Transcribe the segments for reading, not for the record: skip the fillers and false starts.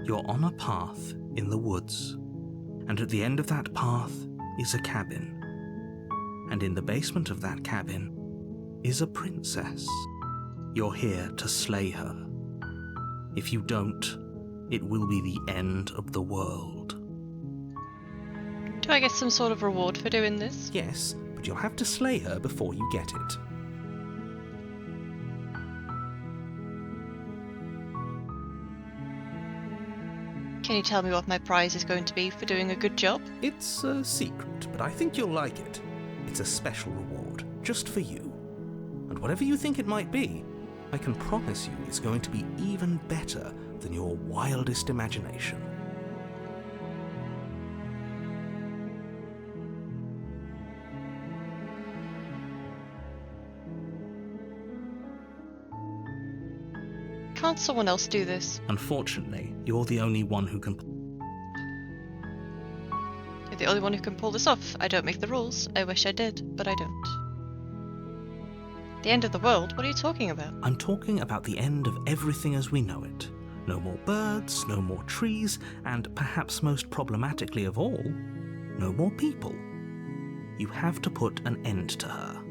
You're on a path in the woods, and at the end of that path is a cabin. And in the basement of that cabin is a princess. You're here to slay her. If you don't, it will be the end of the world. Do I get some sort of reward for doing this? Yes, but you'll have to slay her before you get it. Can you tell me what my prize is going to be for doing a good job? It's a secret, but I think you'll like it. It's a special reward, just for you. And whatever you think it might be, I can promise you it's going to be even better than your wildest imagination. Can't someone else do this? Unfortunately, you're the only one who can... You're the only one who can pull this off. I don't make the rules. I wish I did, but I don't. The end of the world? What are you talking about? I'm talking about the end of everything as we know it. No more birds, no more trees, and perhaps most problematically of all, no more people. You have to put an end to her.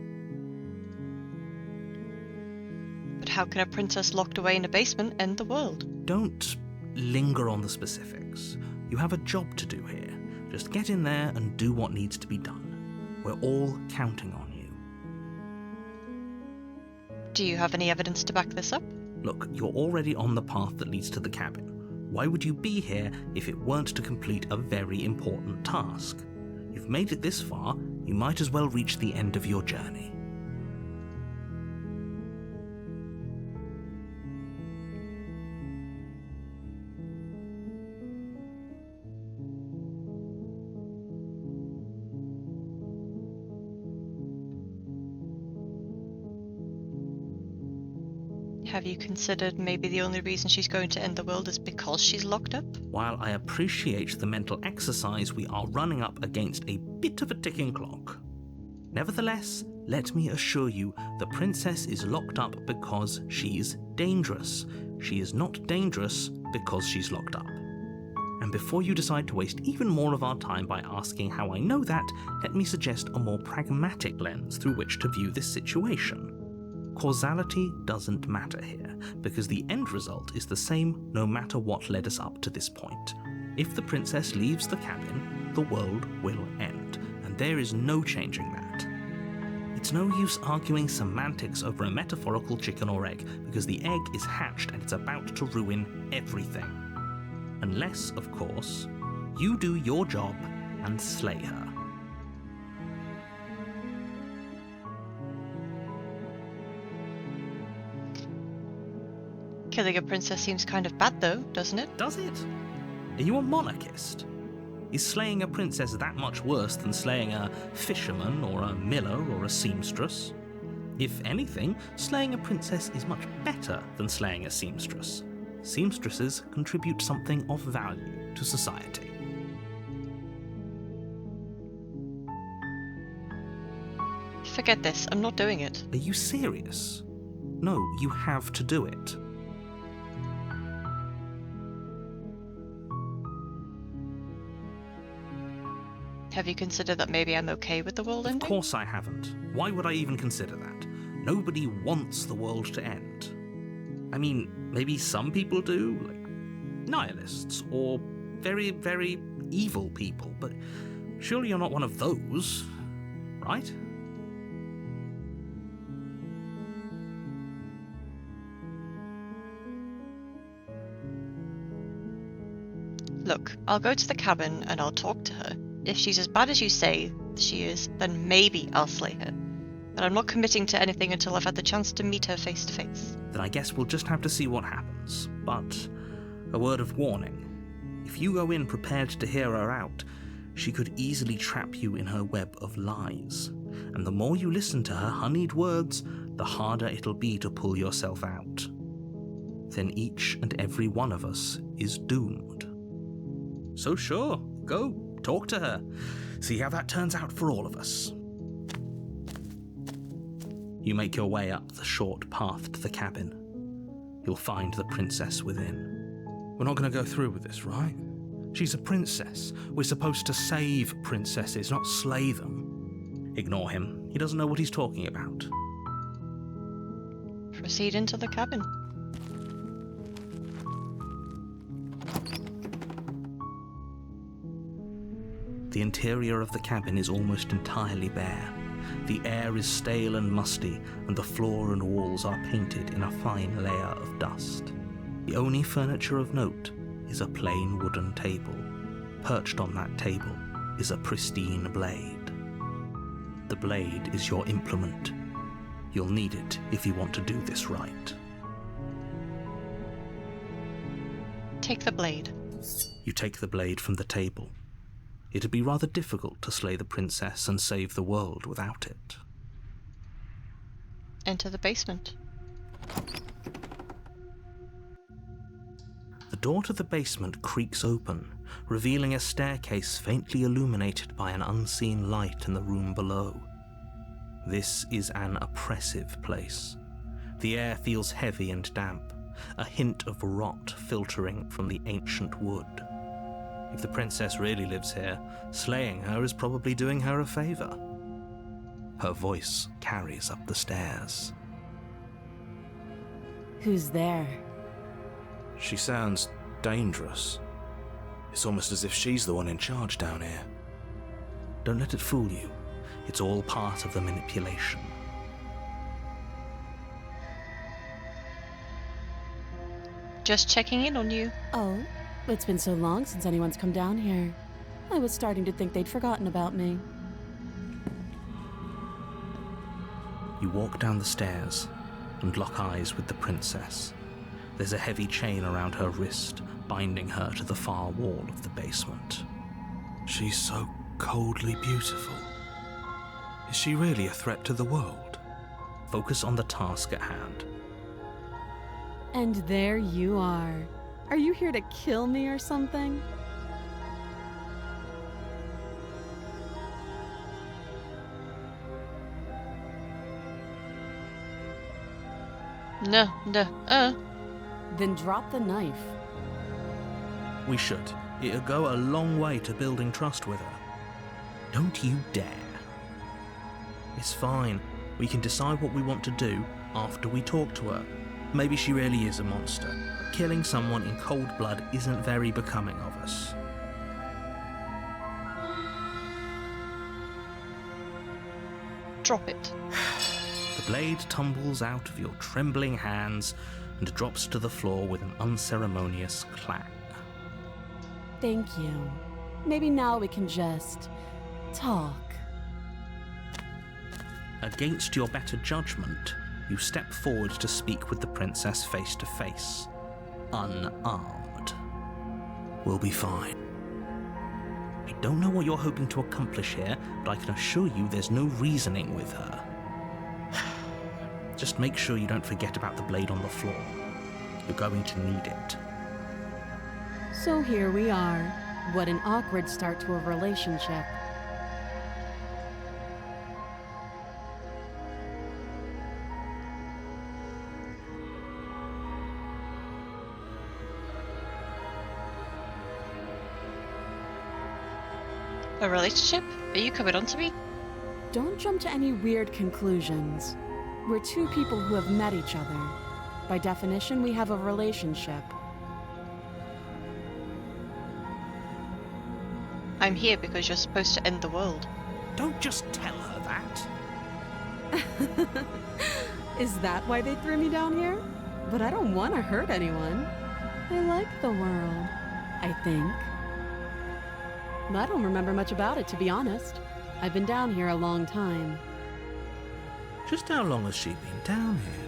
But how can a princess locked away in a basement end the world? Don't linger on the specifics. You have a job to do here. Just get in there and do what needs to be done. We're all counting on you. Do you have any evidence to back this up? Look, you're already on the path that leads to the cabin. Why would you be here if it weren't to complete a very important task? You've made it this far, you might as well reach the end of your journey. Have you considered maybe the only reason she's going to end the world is because she's locked up? While I appreciate the mental exercise, we are running up against a bit of a ticking clock. Nevertheless, let me assure you, the princess is locked up because she's dangerous. She is not dangerous because she's locked up. And before you decide to waste even more of our time by asking how I know that, let me suggest a more pragmatic lens through which to view this situation. Causality doesn't matter here, because the end result is the same no matter what led us up to this point. If the princess leaves the cabin, the world will end, and there is no changing that. It's no use arguing semantics over a metaphorical chicken or egg, because the egg is hatched and it's about to ruin everything. Unless, of course, you do your job and slay her. Killing a princess seems kind of bad though, doesn't it? Does it? Are you a monarchist? Is slaying a princess that much worse than slaying a fisherman or a miller or a seamstress? If anything, slaying a princess is much better than slaying a seamstress. Seamstresses contribute something of value to society. Forget this, I'm not doing it. Are you serious? No, you have to do it. Have you considered that maybe I'm okay with the world ending? Of course I haven't. Why would I even consider that? Nobody wants the world to end. I mean, maybe some people do, like nihilists, or very, very evil people, but surely you're not one of those, right? Look, I'll go to the cabin and I'll talk to her. If she's as bad as you say she is, then maybe I'll slay her. But I'm not committing to anything until I've had the chance to meet her face to face. Then I guess we'll just have to see what happens. But a word of warning. If you go in prepared to hear her out, she could easily trap you in her web of lies. And the more you listen to her honeyed words, the harder it'll be to pull yourself out. Then each and every one of us is doomed. So sure, go. Talk to her. See how that turns out for all of us. You make your way up the short path to the cabin. You'll find the princess within. We're not going to go through with this, right? She's a princess. We're supposed to save princesses, not slay them. Ignore him. He doesn't know what he's talking about. Proceed into the cabin. The interior of the cabin is almost entirely bare. The air is stale and musty, and the floor and walls are painted in a fine layer of dust. The only furniture of note is a plain wooden table. Perched on that table is a pristine blade. The blade is your implement. You'll need it if you want to do this right. Take the blade. You take the blade from the table. It'd be rather difficult to slay the princess and save the world without it. Enter the basement. The door to the basement creaks open, revealing a staircase faintly illuminated by an unseen light in the room below. This is an oppressive place. The air feels heavy and damp, a hint of rot filtering from the ancient wood. If the princess really lives here, slaying her is probably doing her a favor. Her voice carries up the stairs. Who's there? She sounds dangerous. It's almost as if she's the one in charge down here. Don't let it fool you. It's all part of the manipulation. Just checking in on you. Oh, it's been so long since anyone's come down here. I was starting to think they'd forgotten about me. You walk down the stairs and lock eyes with the princess. There's a heavy chain around her wrist, binding her to the far wall of the basement. She's so coldly beautiful. Is she really a threat to the world? Focus on the task at hand. And there you are. Are you here to kill me or something? No. Then drop the knife. We should. It'll go a long way to building trust with her. Don't you dare. It's fine. We can decide what we want to do after we talk to her. Maybe she really is a monster. Killing someone in cold blood isn't very becoming of us. Drop it. The blade tumbles out of your trembling hands and drops to the floor with an unceremonious clang. Thank you. Maybe now we can just talk. Against your better judgment, you step forward to speak with the princess face to face, unarmed. We'll be fine. I don't know what you're hoping to accomplish here, but I can assure you there's no reasoning with her. Just make sure you don't forget about the blade on the floor. You're going to need it. So here we are. What an awkward start to a relationship. A relationship? Are you coming on to me? Don't jump to any weird conclusions. We're two people who have met each other. By definition, we have a relationship. I'm here because you're supposed to end the world. Don't just tell her that. Is that why they threw me down here? But I don't want to hurt anyone. I like the world, I think. I don't remember much about it, to be honest. I've been down here a long time. Just how long has she been down here?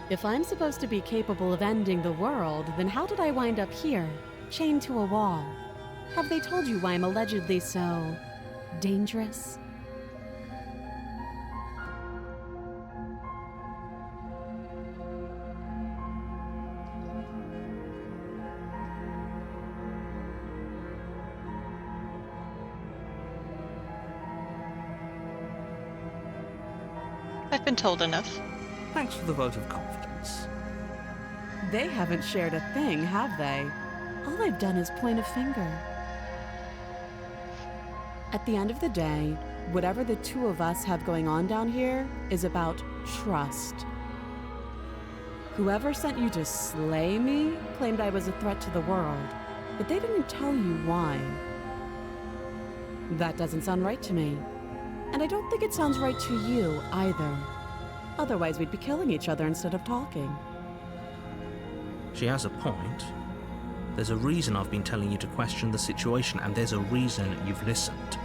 If I'm supposed to be capable of ending the world, then how did I wind up here, chained to a wall? Have they told you why I'm allegedly so dangerous? I've been told enough. Thanks for the vote of confidence. They haven't shared a thing, have they? All I've done is point a finger. At the end of the day, whatever the two of us have going on down here is about trust. Whoever sent you to slay me claimed I was a threat to the world, but they didn't tell you why. That doesn't sound right to me. And I don't think it sounds right to you either. Otherwise, we'd be killing each other instead of talking. She has a point. There's a reason I've been telling you to question the situation, and there's a reason you've listened.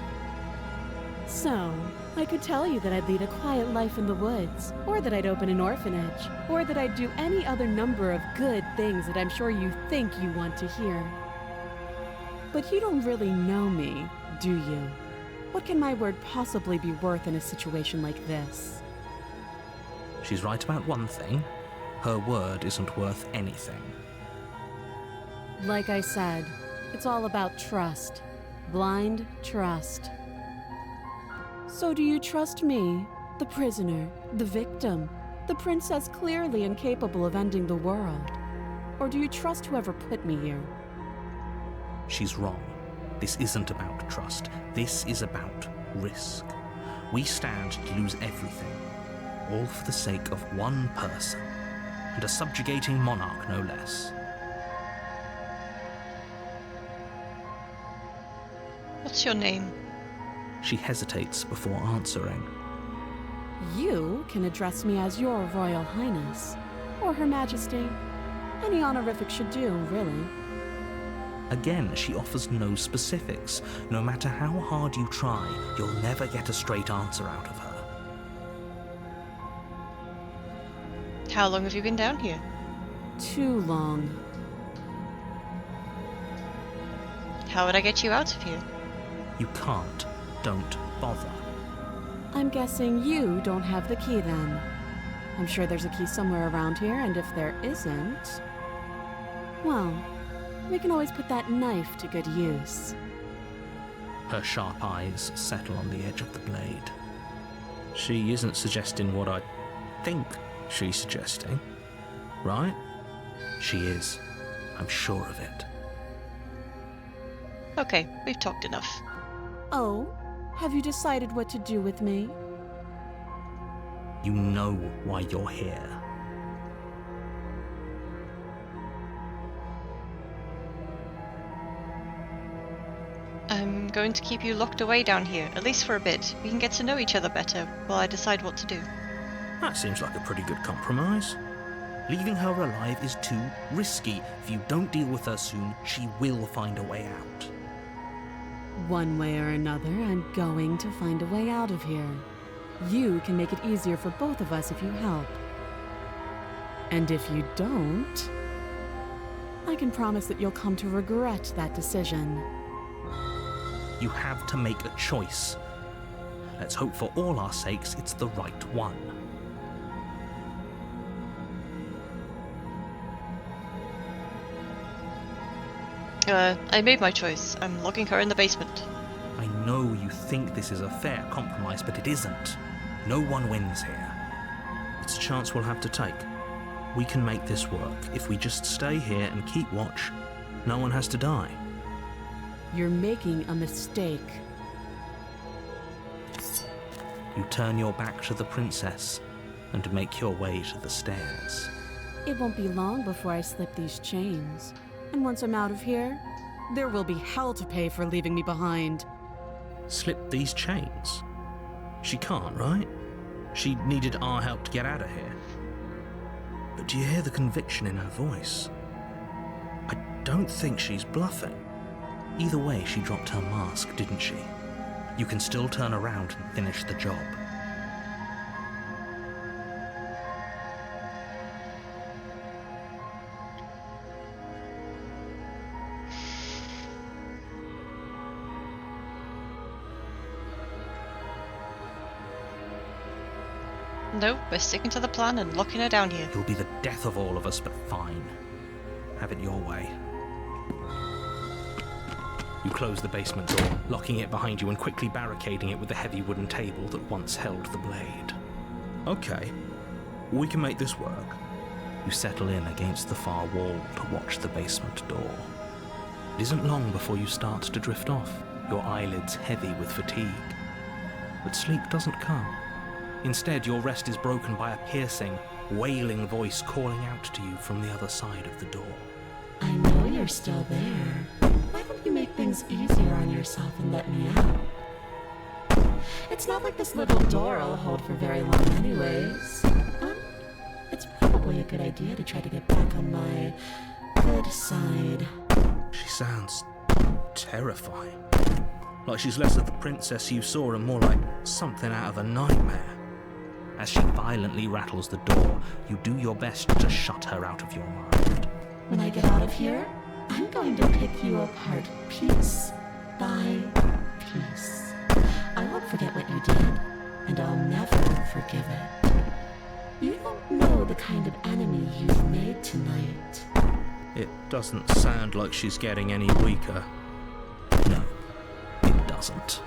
So, I could tell you that I'd lead a quiet life in the woods, or that I'd open an orphanage, or that I'd do any other number of good things that I'm sure you think you want to hear. But you don't really know me, do you? What can my word possibly be worth in a situation like this? She's right about one thing. Her word isn't worth anything. Like I said, it's all about trust. Blind trust. So do you trust me, the prisoner, the victim, the princess clearly incapable of ending the world? Or do you trust whoever put me here? She's wrong. This isn't about trust. This is about risk. We stand to lose everything, all for the sake of one person, and a subjugating monarch no less. What's your name? She hesitates before answering. You can address me as Your Royal Highness, or Her Majesty. Any honorific should do, really. Again, she offers no specifics. No matter how hard you try, you'll never get a straight answer out of her. How long have you been down here? Too long. How would I get you out of here? Oh. You can't. Don't bother. I'm guessing you don't have the key then. I'm sure there's a key somewhere around here, and if there isn't, well, we can always put that knife to good use. Her sharp eyes settle on the edge of the blade. She isn't suggesting what I think she's suggesting, right? She is. I'm sure of it. Okay, we've talked enough. Oh, have you decided what to do with me? You know why you're here. I'm going to keep you locked away down here, at least for a bit. We can get to know each other better while I decide what to do. That seems like a pretty good compromise. Leaving her alive is too risky. If you don't deal with her soon, she will find a way out. One way or another, I'm going to find a way out of here. You can make it easier for both of us if you help. And if you don't, I can promise that you'll come to regret that decision. You have to make a choice. Let's hope for all our sakes it's the right one. I made my choice. I'm locking her in the basement. I know you think this is a fair compromise, but it isn't. No one wins here. It's a chance we'll have to take. We can make this work. If we just stay here and keep watch, no one has to die. You're making a mistake. You turn your back to the princess and make your way to the stairs. It won't be long before I slip these chains. And once I'm out of here, there will be hell to pay for leaving me behind. Slip these chains? She can't, right? She needed our help to get out of here. But do you hear the conviction in her voice? I don't think she's bluffing. Either way, she dropped her mask, didn't she? You can still turn around and finish the job. No, we're sticking to the plan and locking her down here. You'll be the death of all of us, but fine. Have it your way. You close the basement door, locking it behind you and quickly barricading it with the heavy wooden table that once held the blade. Okay, we can make this work. You settle in against the far wall to watch the basement door. It isn't long before you start to drift off, your eyelids heavy with fatigue. But sleep doesn't come. Instead, your rest is broken by a piercing, wailing voice calling out to you from the other side of the door. I know you're still there. Why don't you make things easier on yourself and let me out? It's not like this little door will hold for very long anyways. It's probably a good idea to try to get back on my good side. She sounds terrifying. Like she's less of the princess you saw and more like something out of a nightmare. As she violently rattles the door, you do your best to shut her out of your mind. When I get out of here, I'm going to pick you apart piece by piece. I won't forget what you did, and I'll never forgive it. You don't know the kind of enemy you've made tonight. It doesn't sound like she's getting any weaker. No, it doesn't.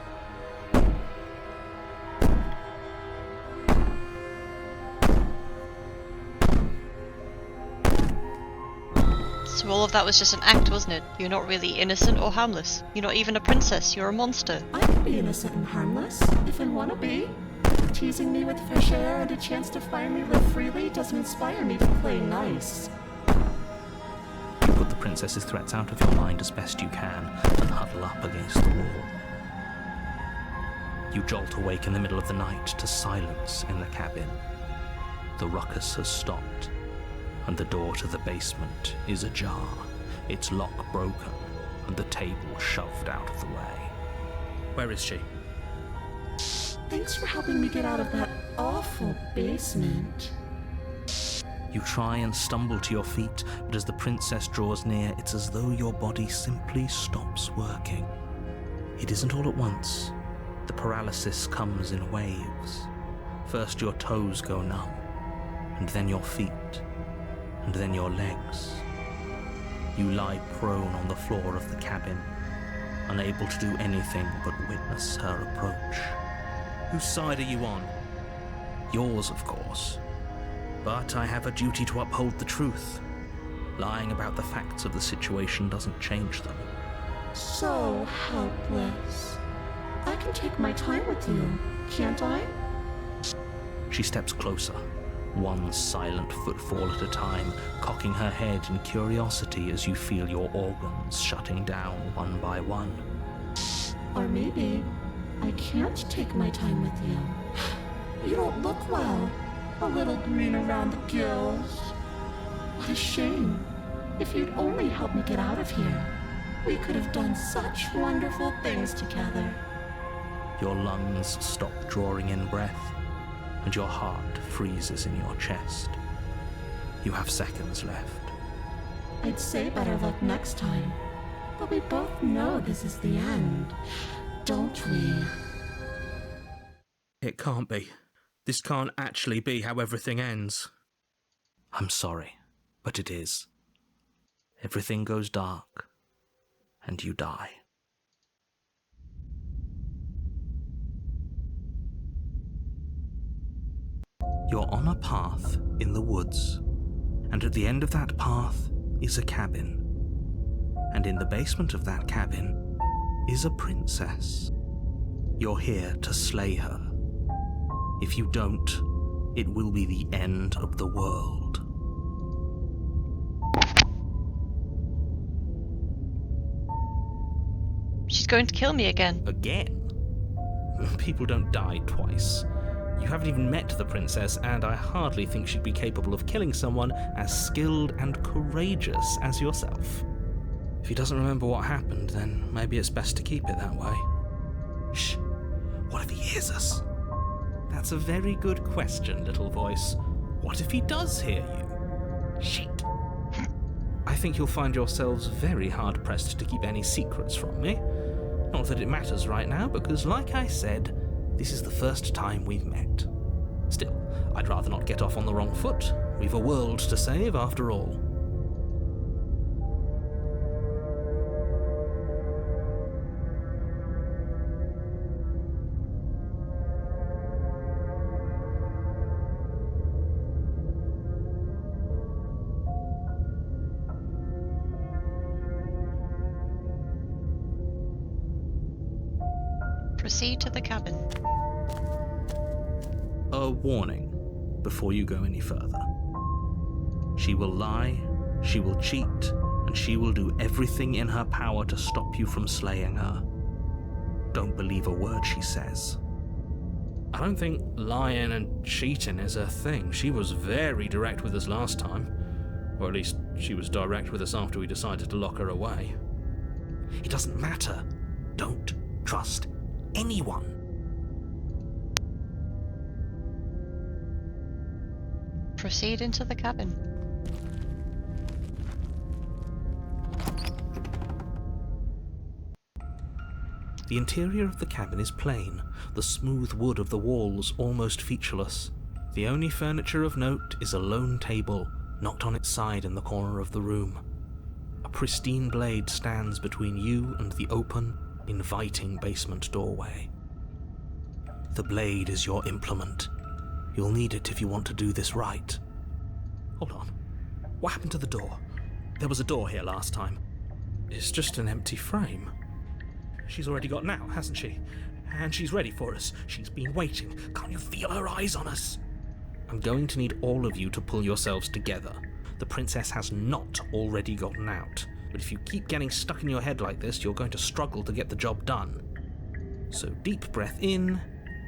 So all of that was just an act, wasn't it? You're not really innocent or harmless. You're not even a princess, you're a monster. I can be innocent and harmless, if I want to be. Teasing me with fresh air and a chance to finally live freely doesn't inspire me to play nice. You put the princess's threats out of your mind as best you can and huddle up against the wall. You jolt awake in the middle of the night to silence in the cabin. The ruckus has stopped, and the door to the basement is ajar, its lock broken, and the table shoved out of the way. Where is she? Thanks for helping me get out of that awful basement. You try and stumble to your feet, but as the princess draws near, it's as though your body simply stops working. It isn't all at once. The paralysis comes in waves. First your toes go numb, and then your feet, and then your legs. You lie prone on the floor of the cabin, unable to do anything but witness her approach. Whose side are you on? Yours, of course. But I have a duty to uphold the truth. Lying about the facts of the situation doesn't change them. So helpless. I can take my time with you, can't I? She steps closer, one silent footfall at a time, cocking her head in curiosity as you feel your organs shutting down one by one. Or maybe I can't take my time with you. You don't look well. A little green around the gills. What a shame. If you'd only helped me get out of here, we could have done such wonderful things together. Your lungs stop drawing in breath, and your heart freezes in your chest. You have seconds left. I'd say better luck next time, but we both know this is the end, don't we? It can't be. This can't actually be how everything ends. I'm sorry, but it is. Everything goes dark, and you die. You're on a path in the woods, and at the end of that path is a cabin. And in the basement of that cabin is a princess. You're here to slay her. If you don't, it will be the end of the world. She's going to kill me again. Again? People don't die twice. You haven't even met the princess, and I hardly think she'd be capable of killing someone as skilled and courageous as yourself. If he doesn't remember what happened, then maybe it's best to keep it that way. Shh. What if he hears us? That's a very good question, little voice. What if he does hear you? Shit. I think you'll find yourselves very hard-pressed to keep any secrets from me. Not that it matters right now, because like I said, this is the first time we've met. Still, I'd rather not get off on the wrong foot. We've a world to save, after all. Proceed to the cabin. A warning before you go any further. She will lie, she will cheat, and she will do everything in her power to stop you from slaying her. Don't believe a word she says. I don't think lying and cheating is her thing. She was very direct with us last time. Or at least she was direct with us after we decided to lock her away. It doesn't matter. Don't trust anyone. Proceed into the cabin. The interior of the cabin is plain, the smooth wood of the walls almost featureless. The only furniture of note is a lone table, knocked on its side in the corner of the room. A pristine blade stands between you and the open, inviting basement doorway. The blade is your implement. You'll need it if you want to do this right. Hold on. What happened to the door? There was a door here last time. It's just an empty frame. She's already got out, hasn't she? And she's ready for us. She's been waiting. Can't you feel her eyes on us? I'm going to need all of you to pull yourselves together. The princess has not already gotten out. But if you keep getting stuck in your head like this, you're going to struggle to get the job done. So deep breath in,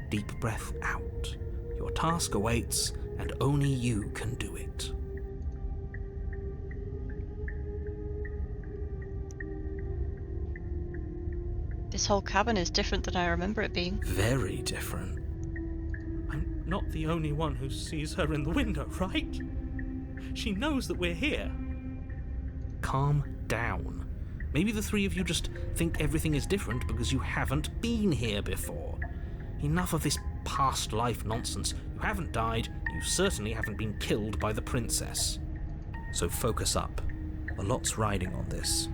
deep breath out. Your task awaits, and only you can do it. This whole cabin is different than I remember it being. Very different. I'm not the only one who sees her in the window, right? She knows that we're here. Calm down. Maybe the three of you just think everything is different because you haven't been here before. Enough of this past life nonsense. You haven't died, you certainly haven't been killed by the princess. So focus up. A lot's riding on this.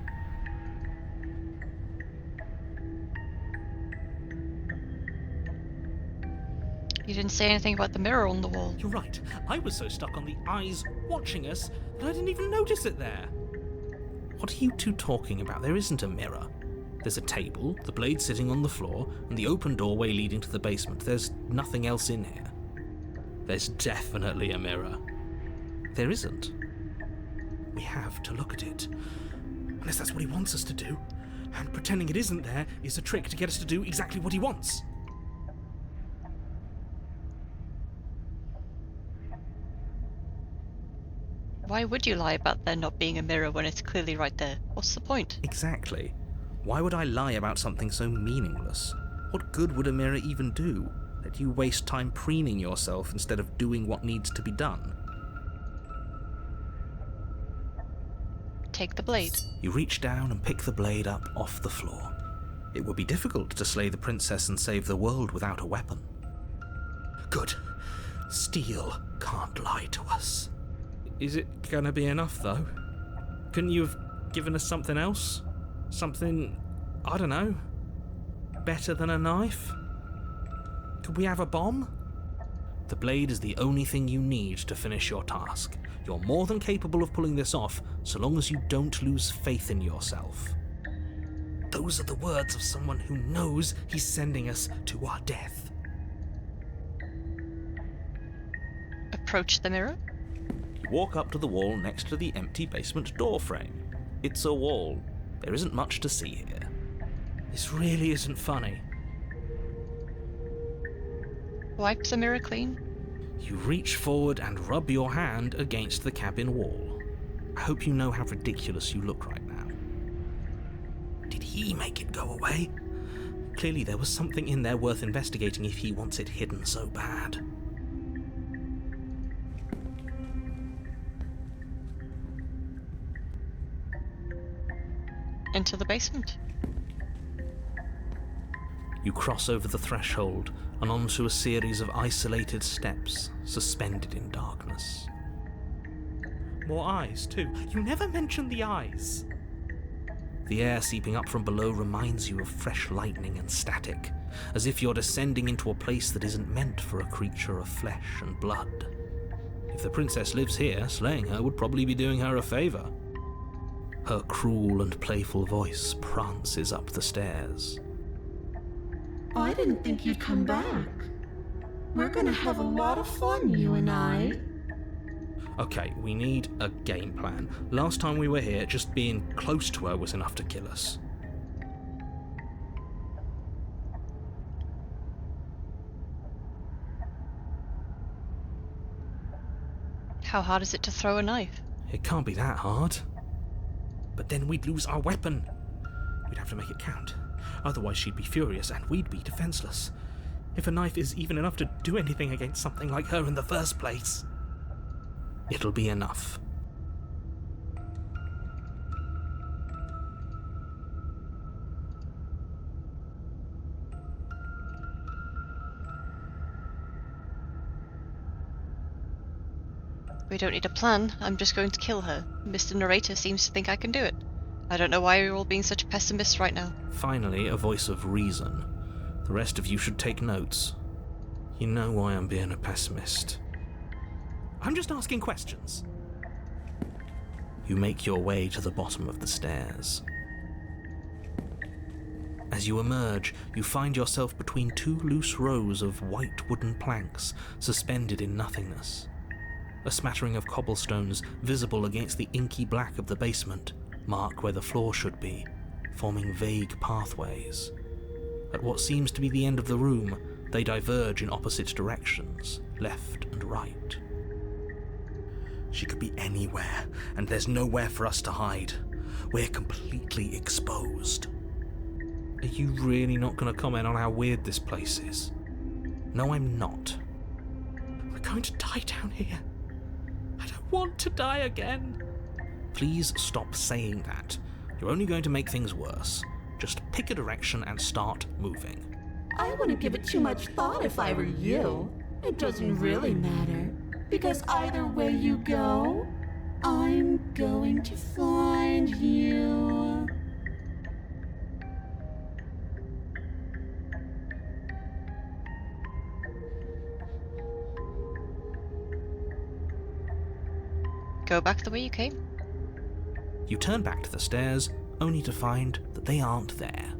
You didn't say anything about the mirror on the wall. You're right. I was so stuck on the eyes watching us that I didn't even notice it there. What are you two talking about? There isn't a mirror. There's a table, the blade sitting on the floor, and the open doorway leading to the basement. There's nothing else in here. There's definitely a mirror. There isn't. We have to look at it. Unless that's what he wants us to do. And pretending it isn't there is a trick to get us to do exactly what he wants. Why would you lie about there not being a mirror when it's clearly right there? What's the point? Exactly. Why would I lie about something so meaningless? What good would a mirror even do? Let you waste time preening yourself instead of doing what needs to be done. Take the blade. You reach down and pick the blade up off the floor. It would be difficult to slay the princess and save the world without a weapon. Good. Steel can't lie to us. Is it gonna be enough, though? Couldn't you have given us something else? Something, I don't know, better than a knife? Could we have a bomb? The blade is the only thing you need to finish your task. You're more than capable of pulling this off, so long as you don't lose faith in yourself. Those are the words of someone who knows he's sending us to our death. Approach the mirror. You walk up to the wall next to the empty basement door frame. It's a wall. There isn't much to see here. This really isn't funny. Wipe the mirror clean. You reach forward and rub your hand against the cabin wall. I hope you know how ridiculous you look right now. Did he make it go away? Clearly there was something in there worth investigating if he wants it hidden so bad. Into the basement. You cross over the threshold and onto a series of isolated steps, suspended in darkness. More eyes, too. You never mention the eyes. The air seeping up from below reminds you of fresh lightning and static, as if you're descending into a place that isn't meant for a creature of flesh and blood. If the princess lives here, slaying her would probably be doing her a favour. Her cruel and playful voice prances up the stairs. I didn't think you'd come back. We're gonna have a lot of fun, you and I. Okay, we need a game plan. Last time we were here, just being close to her was enough to kill us. How hard is it to throw a knife? It can't be that hard. But then we'd lose our weapon. We'd have to make it count. Otherwise she'd be furious and we'd be defenseless. If a knife is even enough to do anything against something like her in the first place, it'll be enough. We don't need a plan. I'm just going to kill her. Mr. Narrator seems to think I can do it. I don't know why you're all being such pessimists right now. Finally, a voice of reason. The rest of you should take notes. You know why I'm being a pessimist. I'm just asking questions. You make your way to the bottom of the stairs. As you emerge, you find yourself between two loose rows of white wooden planks suspended in nothingness. A smattering of cobblestones visible against the inky black of the basement mark where the floor should be, forming vague pathways. At what seems to be the end of the room, they diverge in opposite directions, left and right. She could be anywhere, and there's nowhere for us to hide. We're completely exposed. Are you really not going to comment on how weird this place is? No, I'm not. We're going to die down here. I don't want to die again. Please stop saying that. You're only going to make things worse. Just pick a direction and start moving. I wouldn't give it too much thought if I were you. It doesn't really matter, because either way you go, I'm going to find you. Go back the way you came. You turn back to the stairs, only to find that they aren't there.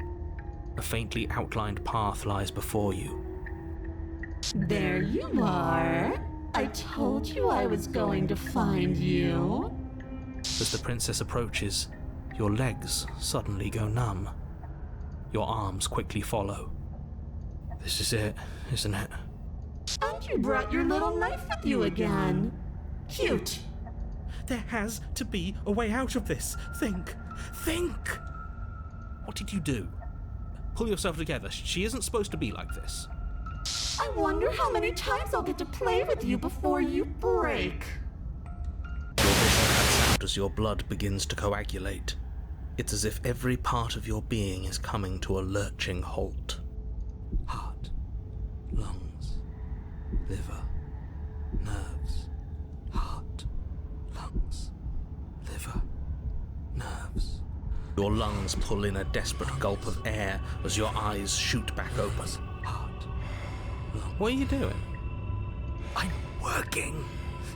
A faintly outlined path lies before you. There you are. I told you I was going to find you. As the princess approaches, your legs suddenly go numb. Your arms quickly follow. This is it, isn't it? And you brought your little knife with you again. Cute. There has to be a way out of this. Think! What did you do? Pull yourself together. She isn't supposed to be like this. I wonder how many times I'll get to play with you before you break. Your vision cuts out as your blood begins to coagulate. It's as if every part of your being is coming to a lurching halt. Heart, lungs, liver, nerves. Heart, lungs, liver, nerves. Your lungs pull in a desperate gulp of air as your eyes shoot back open. Heart, lungs. What are you doing? I'm working.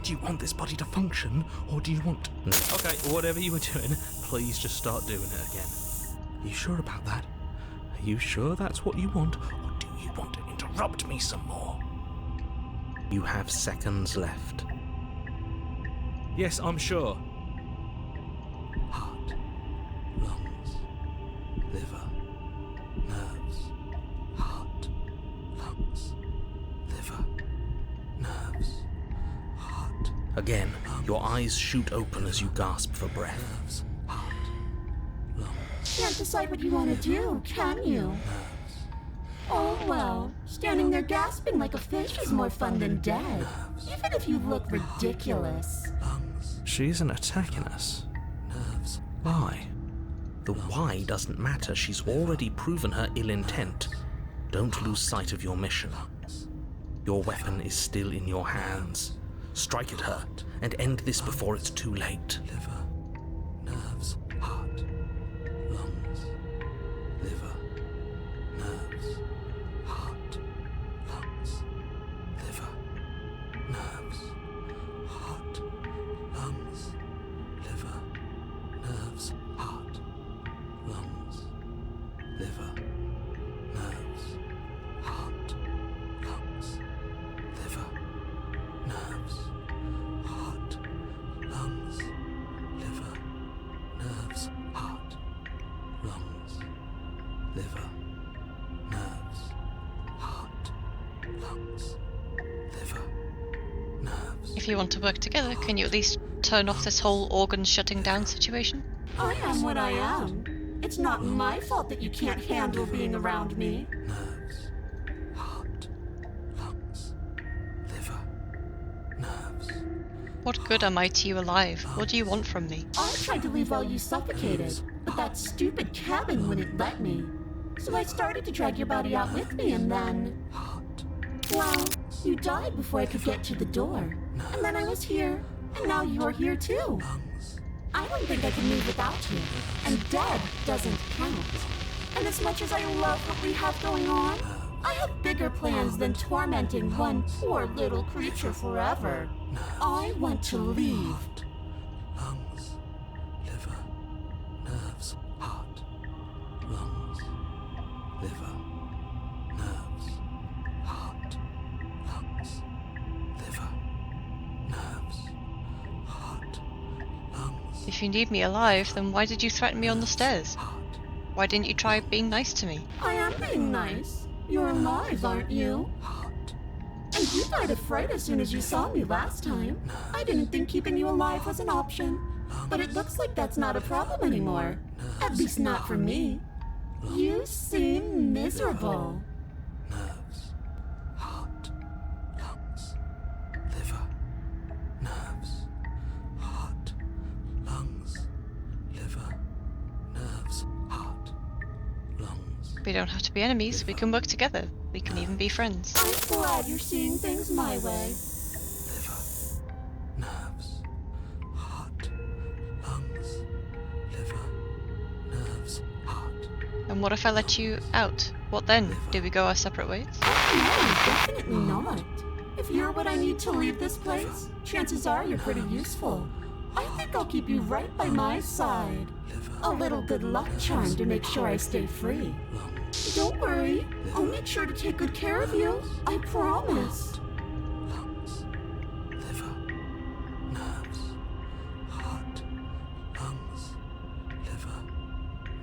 Do you want this body to function, or do you want... Okay, whatever you were doing, please just start doing it again. You sure about that? Are you sure that's what you want, or do you want to interrupt me some more? You have seconds left. Yes, I'm sure. Heart, lungs, liver, nerves. Heart, lungs, liver, nerves. Heart. Again, your eyes shoot open as you gasp for breath. Nerves. Heart, lungs. Can't decide what you want to do, can you? Oh well, standing there gasping like a fish is more fun than dead. Even if you look ridiculous. She isn't attacking us. Nerves. Why? The why doesn't matter. She's already proven her ill intent. Don't lose sight of your mission. Your weapon is still in your hands. Strike at her and end this before it's too late. Liver, nerves, heart, lungs, liver, nerves, heart, lungs, liver, nerves, heart, lungs, liver, nerves, heart, lungs, liver, nerves, liver, nerves, heart, lungs, liver, nerves. If you want to work together, can you at least turn off this whole organs shutting down situation? I am what I am. It's not my fault that you can't handle being around me. Nerves, heart, lungs, liver, nerves. What good am I to you alive? What do you want from me? I tried to leave while you suffocated, but that stupid cabin wouldn't let me. So I started to drag your body out with me, and then... Heart, well, you died before I could get to the door. And then I was here, and now you're here too. lungs, I don't think I can live without you, and dead doesn't count. And as much as I love what we have going on, I have bigger plans than tormenting one poor little creature forever. I want to leave. lungs, liver, nerves, heart, lungs, liver, nerves, heart, lungs, liver, nerves, heart, lungs, If you need me alive, then why did you threaten me on the stairs? heart, Why didn't you try being nice to me? I am being nice. You're alive, aren't you? heart, And you died of fright as soon as you saw me last time. I didn't think keeping you alive was an option. But it looks like that's not a problem anymore. At least not for me. You seem miserable. nerves, heart, lungs, liver, nerves, heart, lungs, liver, nerves, heart, lungs. We don't have to be enemies, we can work together. We can even be friends. I'm glad you're seeing things my way. Liver, nerves, heart, lungs, liver, nerves, heart. And what if I let you out? What then? Do we go our separate ways? No, definitely not. If you're what I need to leave this place, chances are you're pretty useful. I think I'll keep you right by my side. A little good luck charm to make sure I stay free. Don't worry, I'll make sure to take good care of you. I promise. Lungs, liver, nerves, heart, lungs, liver,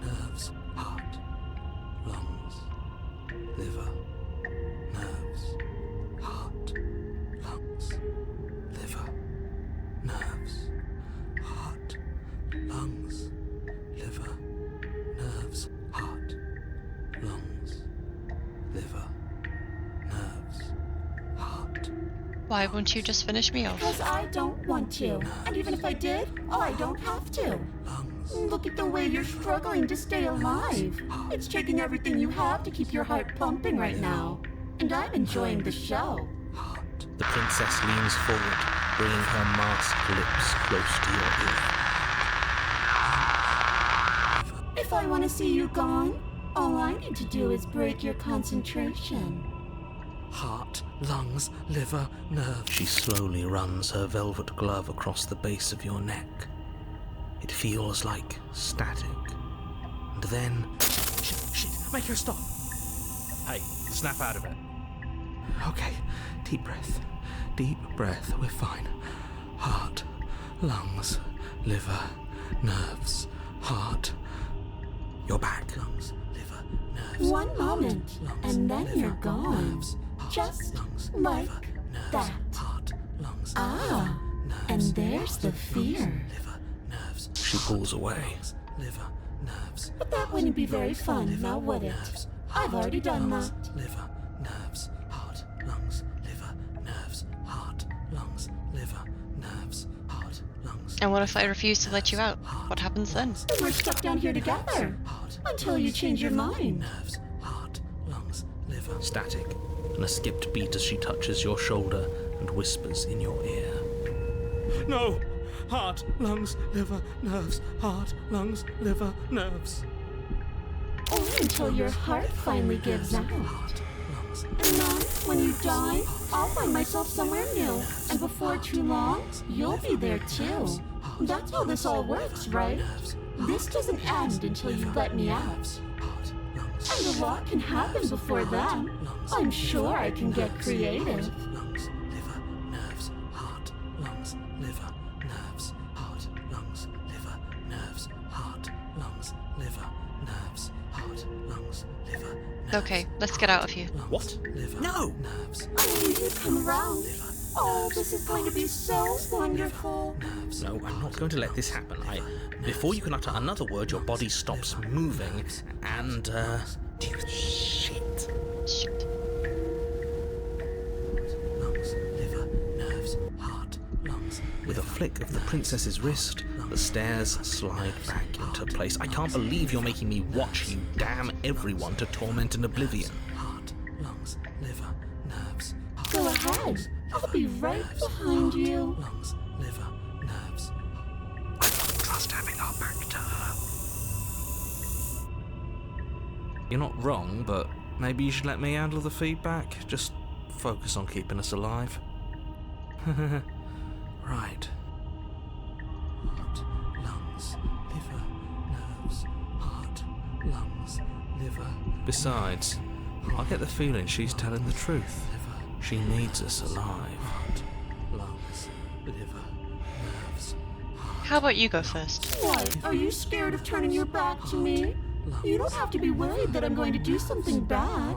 nerves, heart, lungs, liver, nerves, heart, lungs, liver, nerves, heart, lungs, liver, nerves, heart, lungs, liver, nerves, heart. Why won't you just finish me off? Because I don't want to. And even if I did, I don't have to. Look at the way you're struggling to stay alive. It's taking everything you have to keep your heart pumping right now. And I'm enjoying the show. The princess leans forward, bringing her masked lips close to your ear. If I want to see you gone, all I need to do is break your concentration. Heart, lungs, liver, nerves. She slowly runs her velvet glove across the base of your neck. It feels like static. And then... Shit, make her stop. Hey, snap out of it. Okay, deep breath, we're fine. Heart, lungs, liver, nerves, heart. You're back. Lungs, liver, nerves. One moment, Lungs, and then liver, you're gone. nerves, heart, Just lungs, like liver, nerves, that. Heart, lungs, Ah, liver, and nerves, there's heart, the lungs, fear. liver, nerves. She pulls away. Lungs, liver, nerves. But that wouldn't be very fun, now would it? Nerves, I've heart, already done lungs, that. Liver, nerves, heart, lungs, liver, nerves, heart, lungs, liver, nerves, heart, lungs. And what if I refuse to let you out? What happens then? Then we're stuck down here together. Heart, Until you change your mind. nerves, heart, lungs, liver. Static, and a skipped beat as she touches your shoulder and whispers in your ear. No! Heart, lungs, liver, nerves. Heart, lungs, liver, nerves. Only until your heart finally gives out. Heart, lungs, And then, when you die, I'll find myself somewhere new. And before too long, you'll be there too. That's how this all works, right? This doesn't end until you let me out. heart, lungs, And a lot can happen before then. I'm sure I can get creative. lungs, liver, nerves, heart, lungs, liver, nerves, heart, lungs, liver, nerves, heart, lungs, liver, nerves, heart, heart, lungs, liver, nerves. Okay, let's get out of here. Lungs, What? Liver, No! nerves, I knew you'd come around. liver, Oh, this is going to be so wonderful. nerves. No, I'm not going to let this happen. Before you can utter another word, your body stops moving, and, shit. Shit. Lungs, liver, nerves, heart, lungs. With a flick of the princess's wrist, the stairs slide back into place. I can't believe you're making me watch you damn everyone to torment and oblivion. Heart, lungs, liver, nerves. Heart, Go ahead. I'll be right behind you. lungs, liver, nerves. I don't trust having our back to her. You're not wrong, but maybe you should let me handle the feedback. Just focus on keeping us alive. Right. Heart, lungs, liver, nerves. Heart, lungs, liver. Besides, I get the feeling she's telling the truth. She needs us alive. Heart, lungs, liver, nerves. How about you go first? What? Are you scared of turning your back to me? You don't have to be worried that I'm going to do something bad.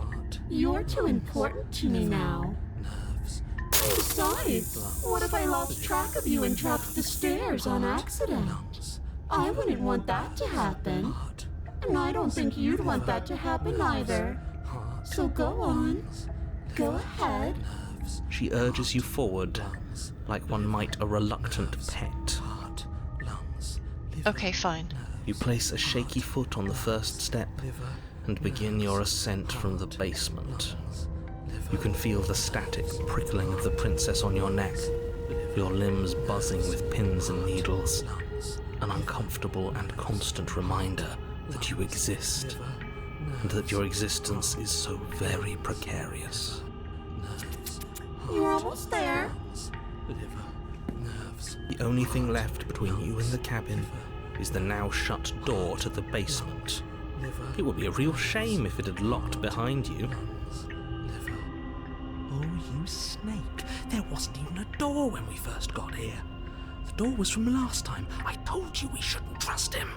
You're too important to me now. Nerves. Besides, what if I lost track of you and dropped the stairs on accident? I wouldn't want that to happen. Heart, And I don't think you'd want that to happen either. heart, So go on. Go ahead. nerves. She urges you forward, Lungs, like one might a reluctant pet. heart, lungs, liver, Okay, fine. You place a shaky foot on the first step liver, and begin your ascent from the basement. liver. You can feel the static prickling of the princess on your neck, your limbs buzzing with pins and needles, an uncomfortable and constant reminder that you exist, and that your existence is so very precarious. You're almost there. Liver, nerves. The only thing left between you and the cabin is the now shut door to the basement. It would be a real shame if it had locked behind you. Liver. Oh, you snake. There wasn't even a door when we first got here. The door was from last time. I told you we shouldn't trust him.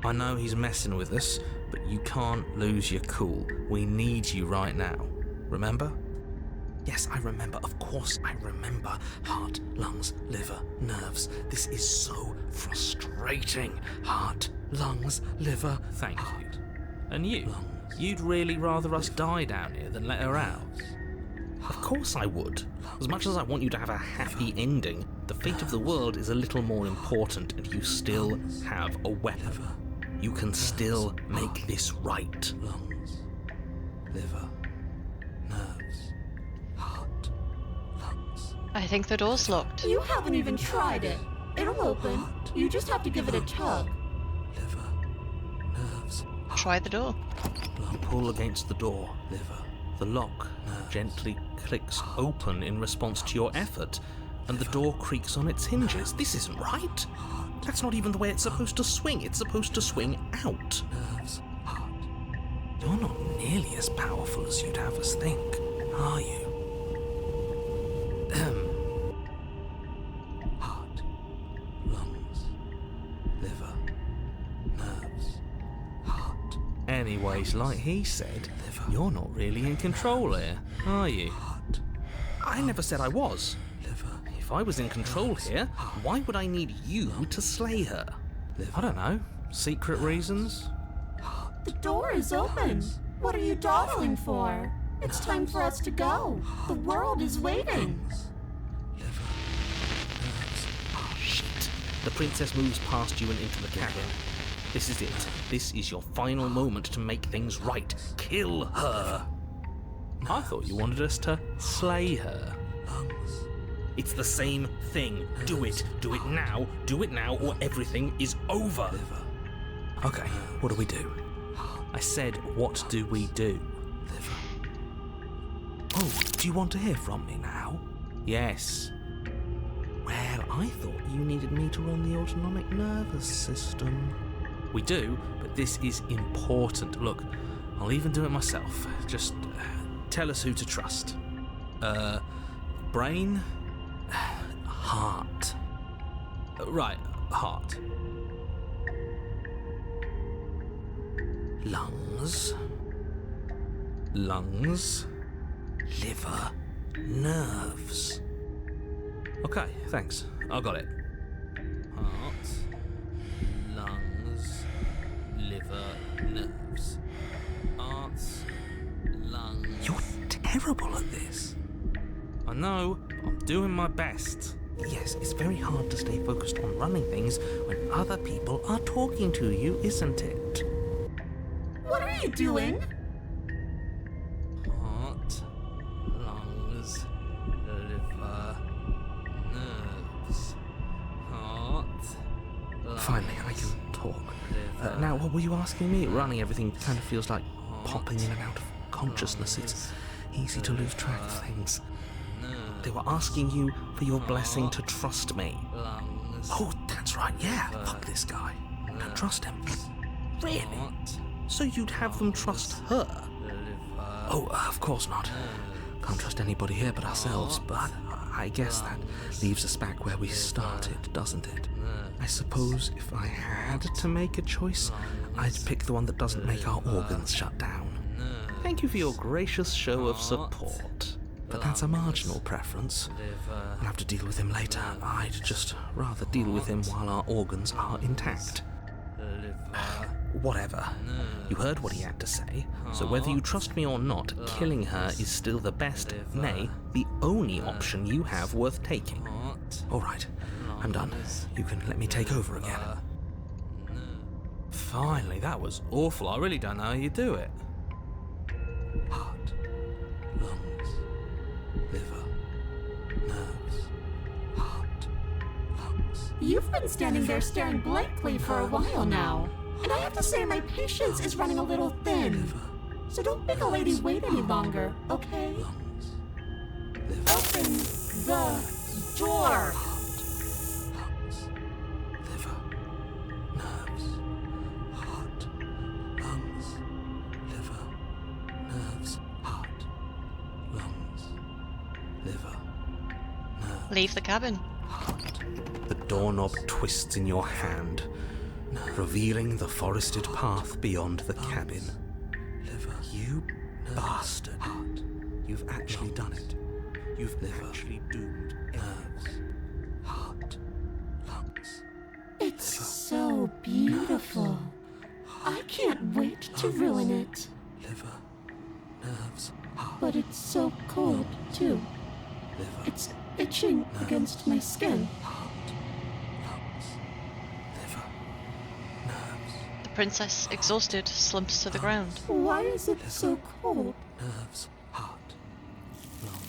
I know he's messing with us, but you can't lose your cool. We need you right now. Remember? Yes, I remember. Of course I remember. Heart, lungs, liver, nerves. This is so frustrating. Heart, lungs, liver. Thank you. And you? You'd really rather us die down here than let her out? Of course I would. As much as I want you to have a happy ending, the fate of the world is a little more important, and you still have a weapon. You can still make this right. Lungs, liver, nerves. Heart, lungs. I think the door's locked. You haven't even tried it. It'll open. You just have to give it a tug. Liver, nerves. Try the door. You pull against the door. Liver. The lock gently clicks open in response to your effort, and the door creaks on its hinges. This isn't right. That's not even the way it's supposed to swing. It's supposed to swing out. Nerves. Heart. You're not nearly as powerful as you'd have us think, are you? Heart, lungs, liver, nerves, heart, Anyways, like he said, you're not really in control here, are you? heart, I never said I was. liver, If I was in control here, why would I need you to slay her? I don't know. Secret reasons? The door is open. What are you dawdling for? It's time for us to go. The world is waiting. liver, nerves, Oh, shit. The princess moves past you and into the cabin. This is it. This is your final moment to make things right. Kill her. I thought you wanted us to slay her. lungs. It's the same thing. Do it. Do it now. Do it now, or everything is over. Okay, what do we do? I said, what do we do? Oh, do you want to hear from me now? Yes. Well, I thought you needed me to run the autonomic nervous system. We do, but this is important. Look, I'll even do it myself. Just tell us who to trust. Brain? Heart. Right, heart. lungs, liver, nerves. Okay, thanks. I got it. Heart, lungs, liver, nerves. Heart, lungs. You're terrible at this. I know, I'm doing my best. Yes, it's very hard to stay focused on running things when other people are talking to you, isn't it? What are you doing? Heart, lungs, liver, nerves. Heart, lungs, Finally, I can talk. liver, Now, what were you asking me? Running everything kind of feels like popping in and out of consciousness. It's easy to lose track of things. They were asking you for your blessing to trust me. lungs, Oh, that's right, yeah. Fuck this guy. Don't trust him. Really? heart, So you'd have them trust her? liver. Oh, of course not. Can't trust anybody here but ourselves, but I guess that leaves us back where we started, doesn't it? I suppose if I had to make a choice, I'd pick the one that doesn't make our organs shut down. Thank you for your gracious show of support. But that's a marginal preference. I'll have to deal with him later. I'd just rather deal with him while our organs are intact. Whatever. You heard what he had to say, so whether you trust me or not, killing her is still the best, nay, the only option you have worth taking. All right, I'm done. You can let me take over again. Finally, that was awful. I really don't know how you do it. Heart, lungs, liver, nerves, heart, lungs. You've been standing there staring blankly for a while now. And I have to say my patience is running a little thin. So don't make a lady wait any longer, okay? Lungs, liver, Open the door. lungs, liver, nerves, heart, lungs, liver, nerves, heart, lungs, liver, nerves, Leave the cabin. heart. The doorknob twists in your hand, revealing the forested path beyond the cabin. Liver, you bastard. Heart. You've actually done it. You've actually doomed nerves, heart, lungs. It's so beautiful. I can't wait to ruin it. Liver, nerves, heart, But it's so cold, too. liver, It's itching against my skin. heart, lungs, liver, nerves, The princess, exhausted, slumps to the ground. Why is it so cold? nerves, heart, lungs.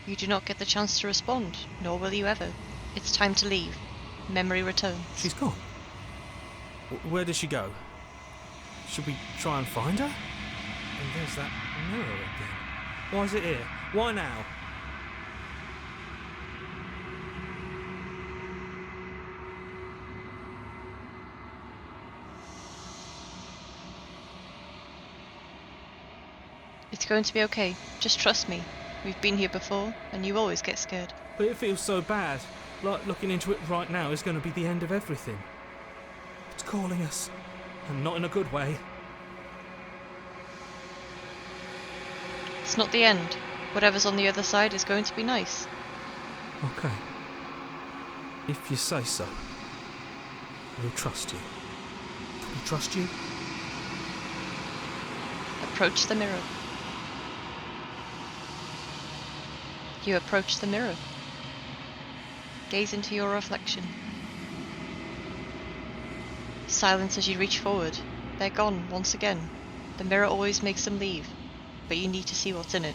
You do not get the chance to respond, nor will you ever. It's time to leave. Memory returns. She's gone. Where did she go? Should we try and find her? And there's that mirror again. Why is it here? Why now? It's going to be okay. Just trust me. We've been here before, and you always get scared. But it feels so bad. Like looking into it right now is going to be the end of everything. It's calling us. And not in a good way. It's not the end. Whatever's on the other side is going to be nice. Okay. If you say so. We'll trust you. Can we trust you? Approach the mirror. You approach the mirror. Gaze into your reflection. Silence as you reach forward. They're gone once again. The mirror always makes them leave, but you need to see what's in it.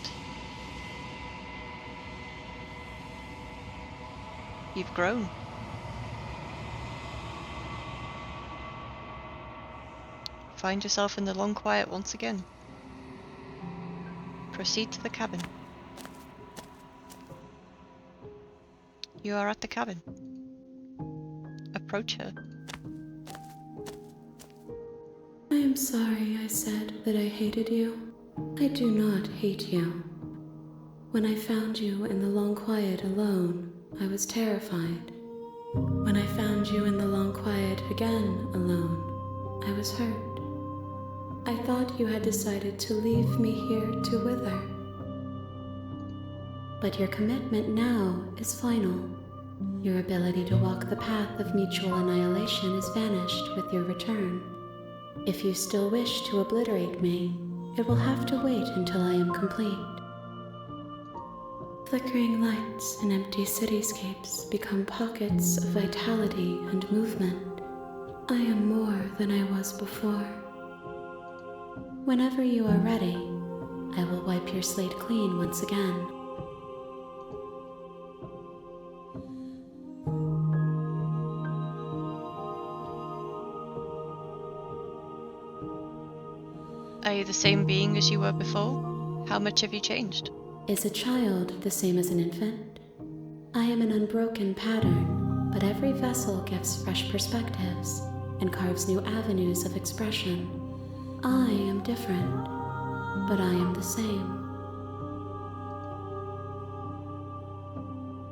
You've grown. Find yourself in the long quiet once again. Proceed to the cabin. You are at the cabin. Approach her. I am sorry I said that I hated you. I do not hate you. When I found you in the long quiet alone, I was terrified. When I found you in the long quiet again alone, I was hurt. I thought you had decided to leave me here to wither. But your commitment now is final. Your ability to walk the path of mutual annihilation is vanished with your return. If you still wish to obliterate me, it will have to wait until I am complete. Flickering lights and empty cityscapes become pockets of vitality and movement. I am more than I was before. Whenever you are ready, I will wipe your slate clean once again. Are you the same being as you were before? How much have you changed? Is a child the same as an infant? I am an unbroken pattern, but every vessel gives fresh perspectives and carves new avenues of expression. I am different, but I am the same.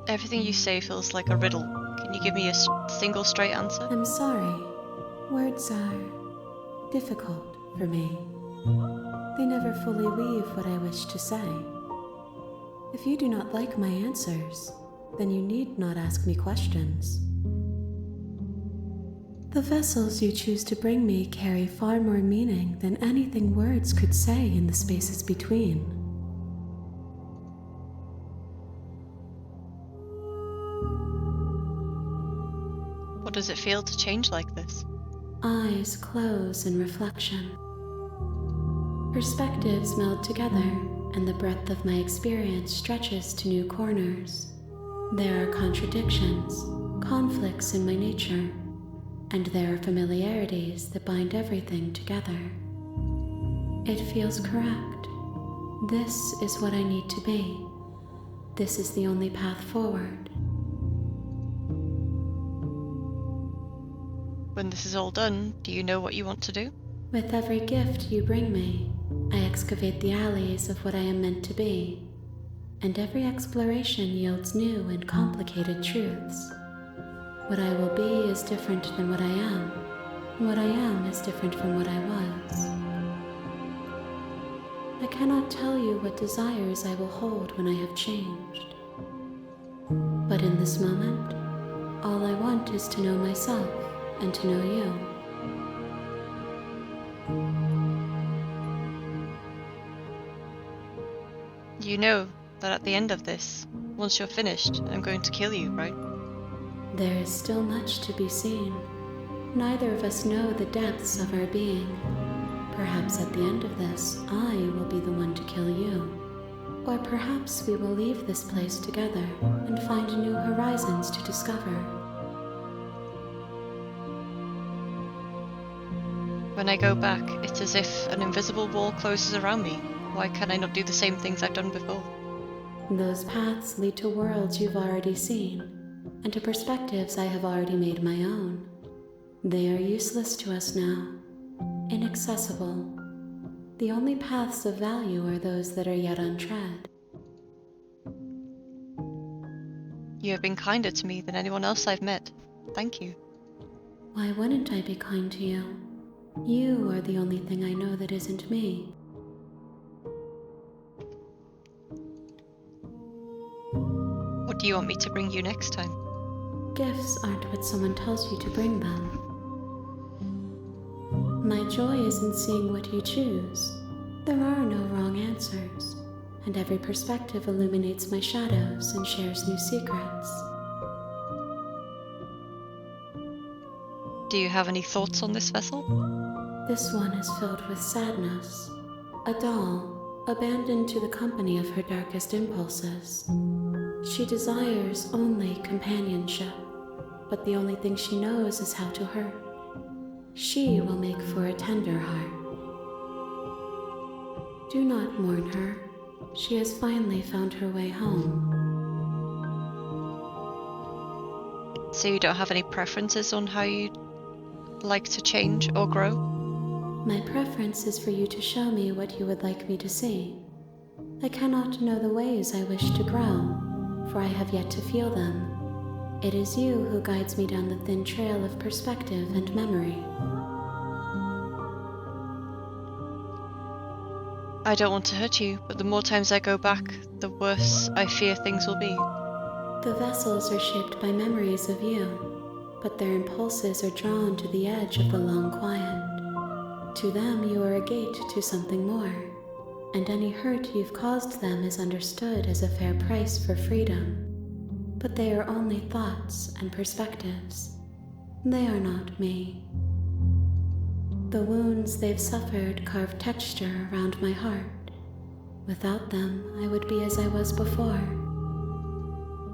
Everything you say feels like a riddle. Can you give me a single straight answer? I'm sorry. Words are difficult for me. They never fully weave what I wish to say. If you do not like my answers, then you need not ask me questions. The vessels you choose to bring me carry far more meaning than anything words could say in the spaces between. What does it feel to change like this? Eyes close in reflection. Perspectives meld together, and the breadth of my experience stretches to new corners. There are contradictions, conflicts in my nature, and there are familiarities that bind everything together. It feels correct. This is what I need to be. This is the only path forward. When this is all done, do you know what you want to do? With every gift you bring me, I excavate the alleys of what I am meant to be, and every exploration yields new and complicated truths. What I will be is different than what I am, and what I am is different from what I was. I cannot tell you what desires I will hold when I have changed. But in this moment, all I want is to know myself and to know you. You know that at the end of this, once you're finished, I'm going to kill you, right? There is still much to be seen. Neither of us know the depths of our being. Perhaps at the end of this, I will be the one to kill you. Or perhaps we will leave this place together and find new horizons to discover. When I go back, it's as if an invisible wall closes around me. Why can I not do the same things I've done before? Those paths lead to worlds you've already seen, and to perspectives I have already made my own. They are useless to us now, inaccessible. The only paths of value are those that are yet untread. You have been kinder to me than anyone else I've met. Thank you. Why wouldn't I be kind to you? You are the only thing I know that isn't me. What do you want me to bring you next time? Gifts aren't what someone tells you to bring them. My joy is in seeing what you choose. There are no wrong answers, and every perspective illuminates my shadows and shares new secrets. Do you have any thoughts on this vessel? This one is filled with sadness. A doll, abandoned to the company of her darkest impulses. She desires only companionship, but the only thing she knows is how to hurt. She will make for a tender heart. Do not mourn her. She has finally found her way home. So you don't have any preferences on how you'd like to change or grow? My preference is for you to show me what you would like me to see. I cannot know the ways I wish to grow, for I have yet to feel them. It is you who guides me down the thin trail of perspective and memory. I don't want to hurt you, but the more times I go back, the worse I fear things will be. The vessels are shaped by memories of you, but their impulses are drawn to the edge of the long quiet. To them, you are a gate to something more, and any hurt you've caused them is understood as a fair price for freedom. But they are only thoughts and perspectives. They are not me. The wounds they've suffered carve texture around my heart. Without them, I would be as I was before.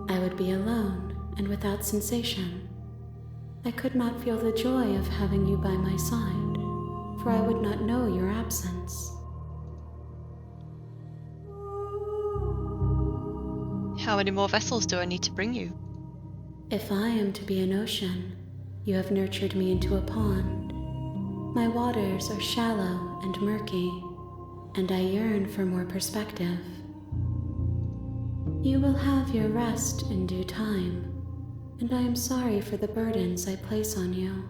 I would be alone and without sensation. I could not feel the joy of having you by my side, for I would not know your absence. How many more vessels do I need to bring you? If I am to be an ocean, you have nurtured me into a pond. My waters are shallow and murky, and I yearn for more perspective. You will have your rest in due time, and I am sorry for the burdens I place on you.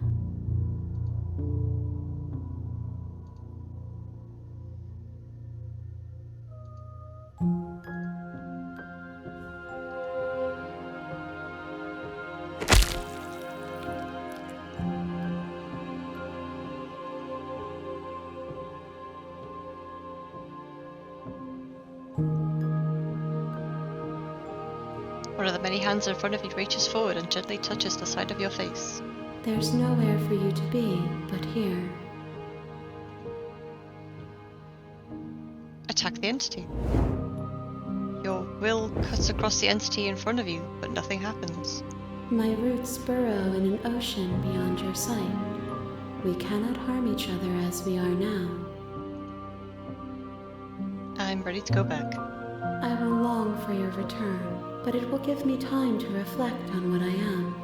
One of the many hands in front of you reaches forward and gently touches the side of your face. There's nowhere for you to be but here. Attack the entity. Your will cuts across the entity in front of you, but nothing happens. My roots burrow in an ocean beyond your sight. We cannot harm each other as we are now. I'm ready to go back. I will long for your return, but it will give me time to reflect on what I am.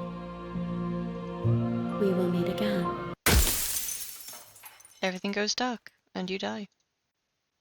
We will meet again. Everything goes dark, and you die.